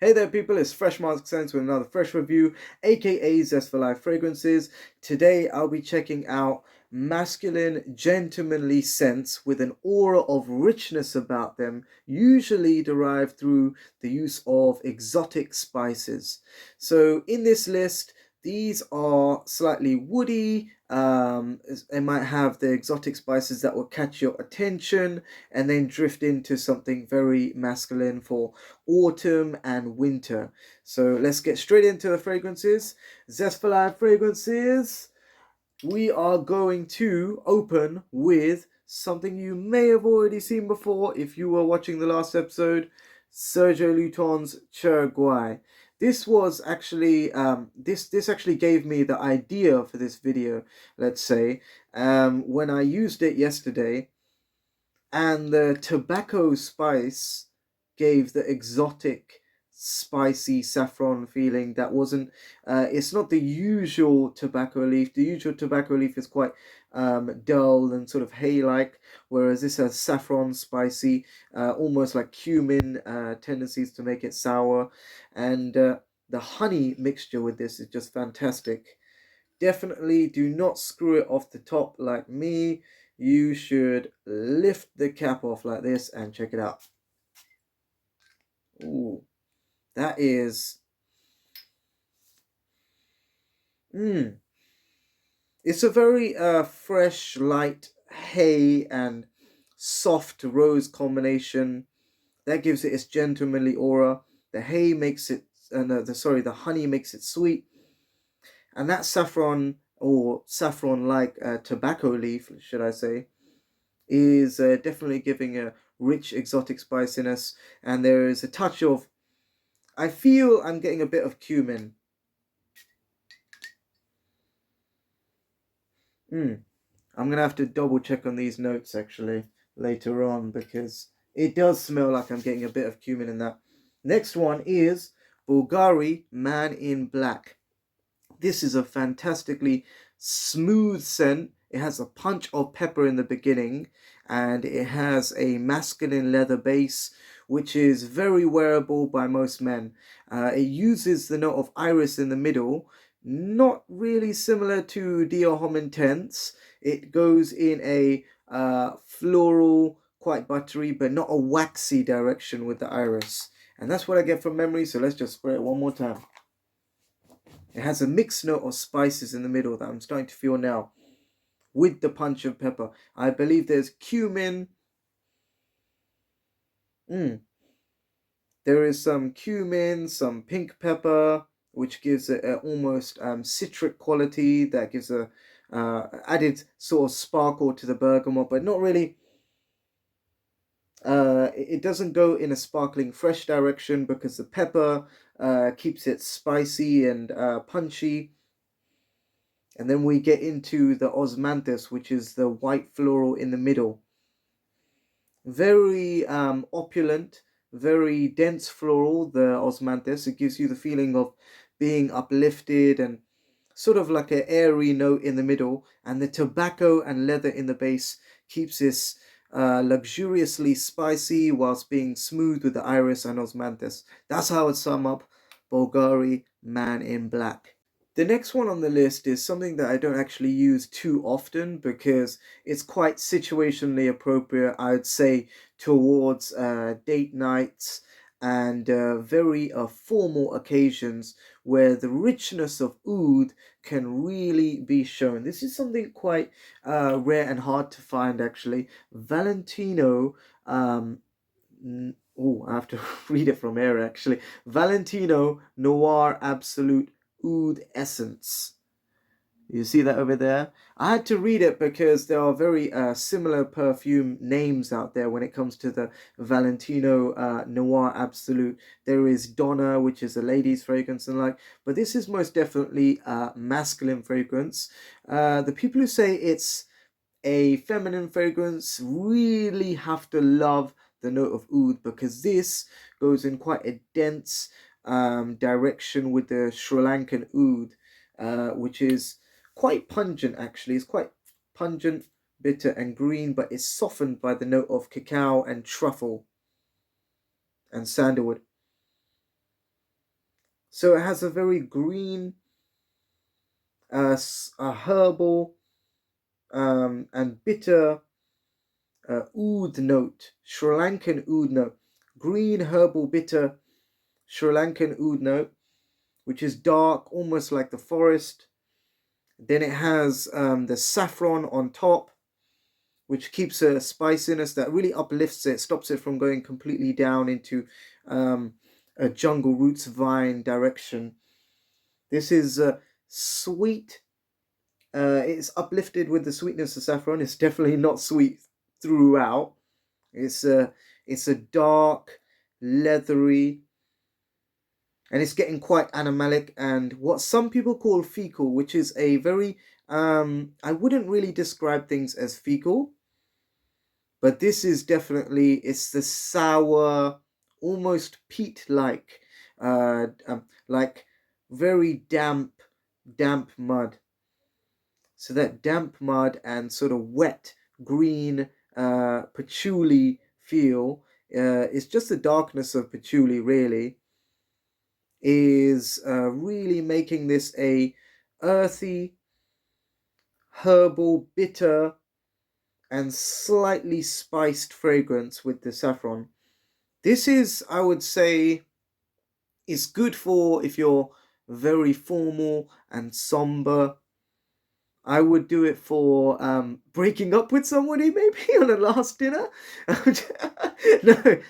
Hey there people, it's Fresh Mask Sense with another fresh review, aka Zest for Life Fragrances. Today I'll be checking out masculine, gentlemanly scents with an aura of richness about them, usually derived through the use of exotic spices. So in this list, these are slightly woody. They might have the exotic spices that will catch your attention and then drift into something very masculine for autumn and winter. So let's get straight into the fragrances. Zest for Life Fragrances. We are going to open with something you may have already seen before if you were watching the last episode, Sergio Luton's Cherguay. This was actually this actually gave me the idea for this video, let's say, when I used it yesterday, and the tobacco spice gave the exotic spicy saffron feeling that wasn't it's not the usual tobacco leaf. The usual tobacco leaf is quite dull and sort of hay-like, whereas this has saffron, spicy, almost like cumin tendencies to make it sour, and the honey mixture with this is just fantastic. Definitely do not screw it off the top like me. You should lift the cap off like this and check it out. Ooh, that is... It's a very fresh, light hay and soft rose combination that gives it its gentlemanly aura. The hay makes it, the honey makes it sweet, and that saffron or saffron-like tobacco leaf, should I say, is definitely giving a rich exotic spiciness, and there is a touch of, I feel I'm getting a bit of cumin. I'm gonna have to double check on these notes actually later on, because it does smell like I'm getting a bit of cumin in that. Next one is Bulgari Man in Black. This is a fantastically smooth scent. It has a punch of pepper in the beginning, and it has a masculine leather base, which is very wearable by most men. It uses the note of iris in the middle, not really similar to Dior Homme Intense. It goes in a floral, quite buttery, but not a waxy direction with the iris. And that's what I get from memory, so let's just spray it one more time. It has a mixed note of spices in the middle that I'm starting to feel now, with the punch of pepper. I believe there's cumin. There is some cumin, some pink pepper, which gives it a almost citric quality that gives a added sort of sparkle to the bergamot, but not really. It doesn't go in a sparkling fresh direction because the pepper keeps it spicy and punchy. And then we get into the osmanthus, which is the white floral in the middle. Very opulent, very dense floral, the osmanthus. It gives you the feeling of being uplifted and sort of like an airy note in the middle. And the tobacco and leather in the base keeps this luxuriously spicy whilst being smooth with the iris and osmanthus. That's how I'd sum up Bulgari Man in Black. The next one on the list is something that I don't actually use too often because it's quite situationally appropriate, I would say, towards date nights and very formal occasions where the richness of oud can really be shown. This is something quite rare and hard to find, actually. Valentino, oh, I have to read it from here, actually. Valentino Noir Absolute Oud Essence. You see that over there? I had to read it because there are very similar perfume names out there when it comes to the Valentino Noir Absolute. There is Donna, which is a lady's fragrance and like, but this is most definitely a masculine fragrance. The people who say it's a feminine fragrance really have to love the note of oud, because this goes in quite a dense direction with the Sri Lankan oud, which is quite pungent actually. It's quite pungent, bitter and green, but it's softened by the note of cacao and truffle and sandalwood. So it has a very green, a herbal, and bitter oud note, Sri Lankan oud note, green herbal bitter Sri Lankan oud note, which is dark, almost like the forest. Then it has the saffron on top, which keeps a spiciness that really uplifts it, stops it from going completely down into um, a jungle roots vine direction. This is sweet. It's uplifted with the sweetness of saffron. It's definitely not sweet throughout. It's a dark, leathery, and it's getting quite animalic and what some people call fecal, which is a very I wouldn't really describe things as fecal, but this is definitely it's the sour, almost peat-like, like very damp mud. So that damp mud and sort of wet green patchouli feel is just the darkness of patchouli really is really making this a earthy, herbal, bitter, and slightly spiced fragrance with the saffron. This is, I would say, is good for if you're very formal and somber. I would do it for breaking up with somebody, maybe on a last dinner. No,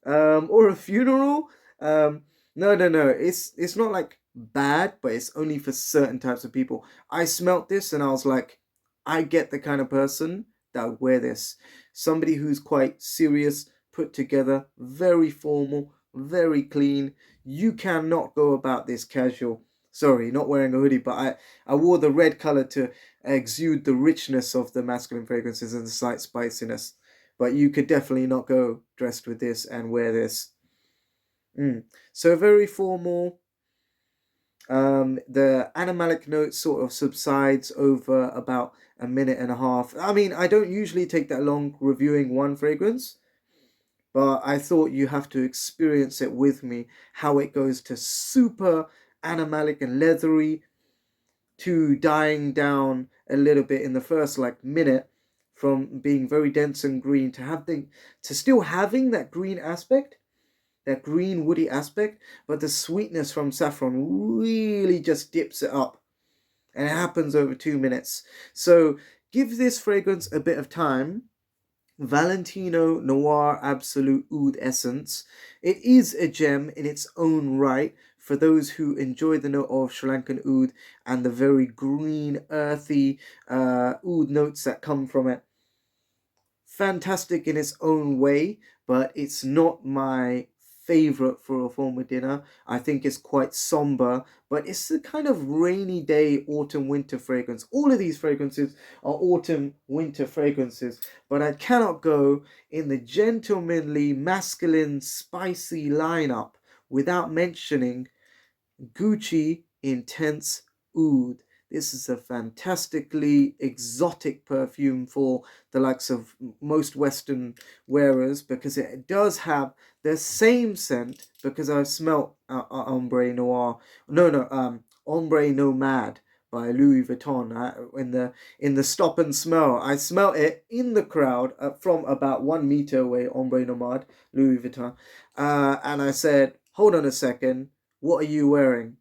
or a funeral. No. It's not like bad, but it's only for certain types of people. I smelt this and I was like, I get the kind of person that would wear this. Somebody who's quite serious, put together, very formal, very clean. You cannot go about this casual. Sorry, not wearing a hoodie, but I wore the red color to exude the richness of the masculine fragrances and the slight spiciness. But you could definitely not go dressed with this and wear this. So very formal. The animalic note sort of subsides over about a minute and a half. I mean, I don't usually take that long reviewing one fragrance, but I thought you have to experience it with me, how it goes to super animalic and leathery to dying down a little bit in the first like minute from being very dense and green to having to still having that green aspect, that green woody aspect, but the sweetness from saffron really just dips it up, and it happens over 2 minutes. So give this fragrance a bit of time. Valentino Noir Absolute Oud Essence. It is a gem in its own right for those who enjoy the note of Sri Lankan oud and the very green, earthy oud notes that come from it. Fantastic in its own way, but it's not my favorite for a formal dinner. I think it's quite somber, but it's the kind of rainy day autumn winter fragrance. All of these fragrances are autumn winter fragrances, but I cannot go in the gentlemanly, masculine, spicy lineup without mentioning Gucci Intense Oud. This is a fantastically exotic perfume for the likes of most Western wearers because it does have the same scent. Because I've smelt Ombre Noir, Ombre Nomad by Louis Vuitton in the stop and smell. I smelt it in the crowd from about 1 meter away. Ombre Nomad, Louis Vuitton, and I said, "Hold on a second. What are you wearing?"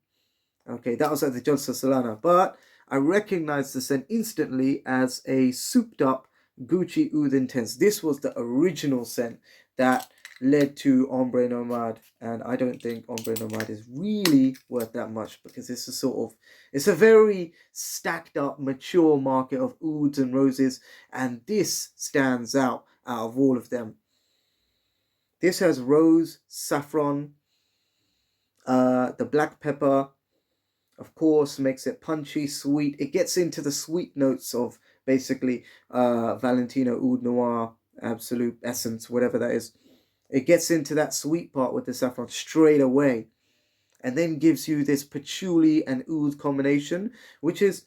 Okay, that was at the Johnson Solana, but I recognized the scent instantly as a souped up Gucci Oud Intense. This was the original scent that led to Ombre Nomad, and I don't think Ombre Nomad is really worth that much because it's a very stacked up, mature market of ouds and roses, and this stands out of all of them. This has rose, saffron, the black pepper, of course, makes it punchy, sweet. It gets into the sweet notes of basically Valentino Oud Noir Absolute Essence, whatever that is. It gets into that sweet part with the saffron straight away, and then gives you this patchouli and oud combination, which is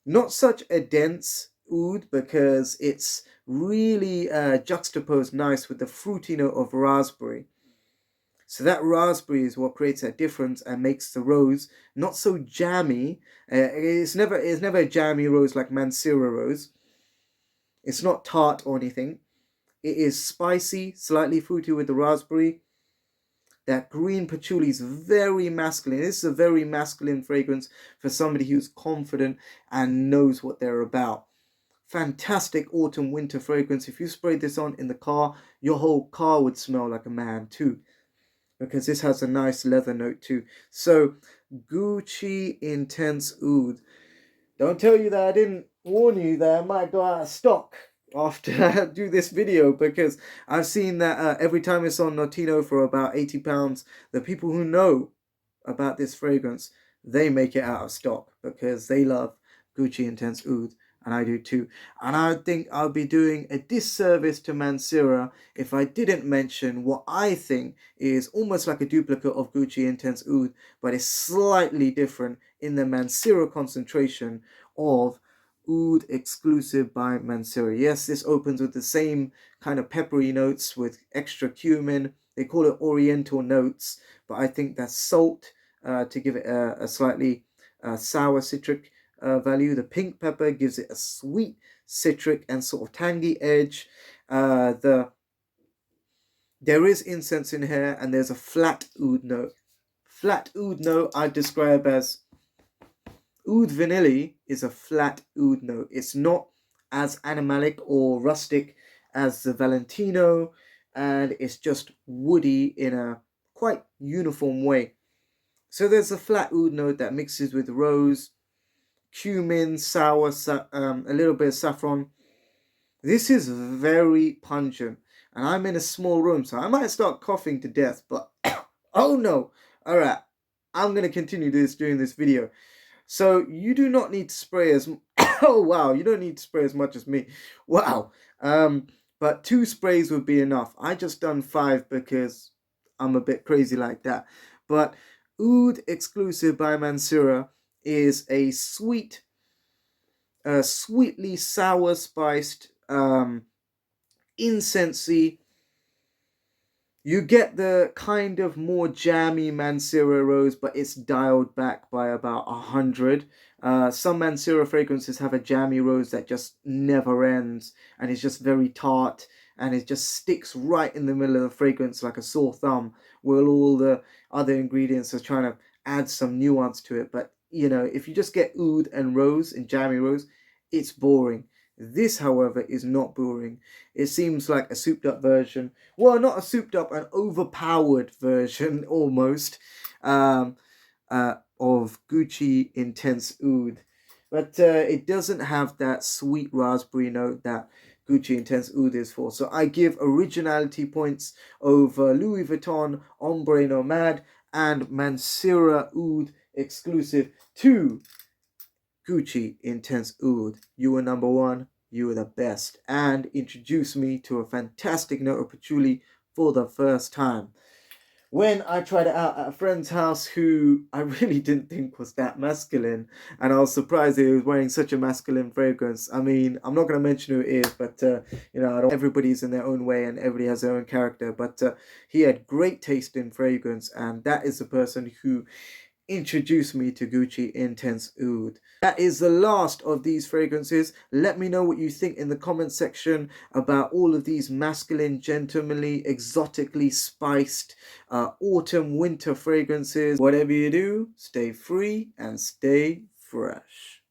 not such a dense oud because it's really juxtaposed nice with the fruity note of raspberry. So that raspberry is what creates that difference and makes the rose not so jammy. It's never a jammy rose like Mansura rose. It's not tart or anything. It is spicy, slightly fruity with the raspberry. That green patchouli is very masculine. This is a very masculine fragrance for somebody who's confident and knows what they're about. Fantastic autumn winter fragrance. If you sprayed this on in the car, your whole car would smell like a man too, because this has a nice leather note too. So Gucci Intense Oud. Don't tell you that I didn't warn you that I might go out of stock after I do this video, because I've seen that every time it's on Notino for about £80, the people who know about this fragrance, they make it out of stock because they love Gucci Intense Oud, and I do too. And I think I'll be doing a disservice to Mansura if I didn't mention what I think is almost like a duplicate of Gucci Intense Oud, but it's slightly different in the Mansura concentration of Oud exclusive by Mansura. Yes, this opens with the same kind of peppery notes with extra cumin. They call it oriental notes, but I think that's salt to give it a slightly sour citric value. The pink pepper gives it a sweet citric and sort of tangy edge. There is incense in here, and there's a flat oud note. Flat oud note I describe as oud vanilla is a flat oud note. It's not as animalic or rustic as the Valentino, and it's just woody in a quite uniform way. So there's a flat oud note that mixes with rose, cumin, sour, a little bit of saffron. This is very pungent, and I'm in a small room, so I might start coughing to death, but oh no. All right, I'm going to continue doing this video. So you do not need to spray as oh wow, you don't need to spray as much as me. Wow. But 2 sprays would be enough. I just done 5 because I'm a bit crazy like that. But Oud exclusive by Mansura is a sweetly sour spiced, incensey. You get the kind of more jammy Mansura rose, but it's dialed back by about 100. Some Mansura fragrances have a jammy rose that just never ends, and it's just very tart, and it just sticks right in the middle of the fragrance like a sore thumb, while all the other ingredients are trying to add some nuance to it. But, you know, if you just get oud and rose and jammy rose, it's boring. This, however, is not boring. It seems like a souped up version. Well, not a souped up, an overpowered version almost of Gucci Intense Oud. But it doesn't have that sweet raspberry note that Gucci Intense Oud is for. So I give originality points over Louis Vuitton Ombre Nomade and Mansura Oud exclusive to Gucci Intense Oud. You were number 1. You were the best. And introduced me to a fantastic note of patchouli for the first time. When I tried it out at a friend's house who I really didn't think was that masculine, and I was surprised that he was wearing such a masculine fragrance. I mean, I'm not going to mention who it is, but you know, everybody's in their own way and everybody has their own character. But he had great taste in fragrance, and that is the person who introduced me to Gucci Intense Oud. That is the last of these fragrances. Let me know what you think in the comment section about all of these masculine, gentlemanly, exotically spiced autumn winter fragrances. Whatever you do, stay free and stay fresh.